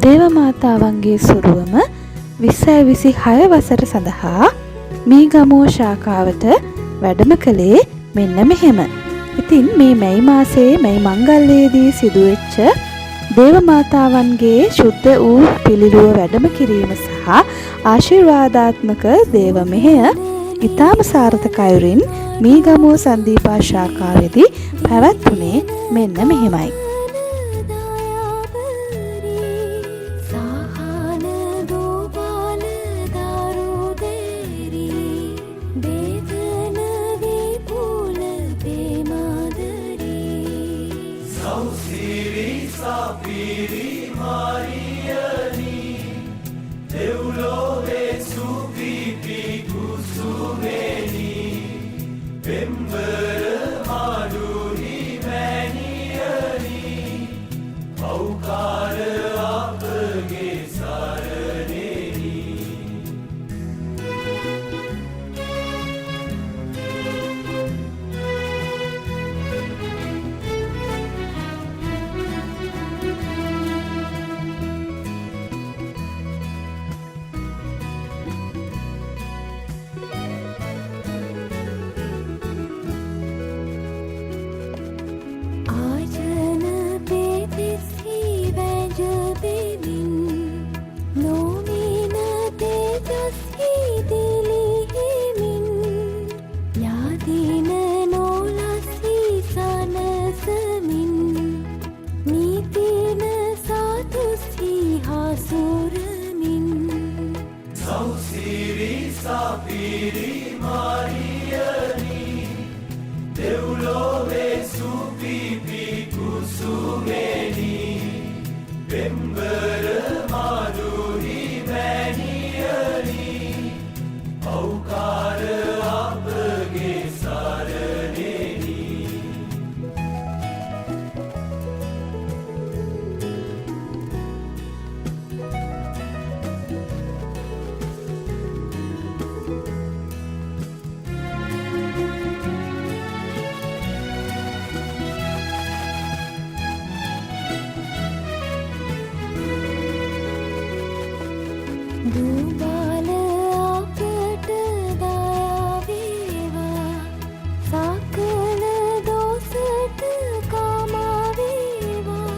දේවමාතාවන්ගේ සුරුවම 2026 වසර සඳහා මීගමුව ශාඛාවට වැඩම කළේ මෙන්න මෙහෙම. ඉතින් මේ මැයි මාසයේ මැයි මංගල්‍යයේදී සිදුවෙච්ච දේවමාතාවන්ගේ ශුද්ධ වූ පිළිලුව වැඩම කිරීම සහ ආශිර්වාදාත්මක දේව මෙහෙය ඉතාම සාර්ථක අයුරින් මීගමුව සන්දීපා ශාඛාවේදී පැවැත්වුණේ මෙන්න මෙහෙමයි. දුබාල අපට දයාවේවා සකල දෝෂට කමාවේවා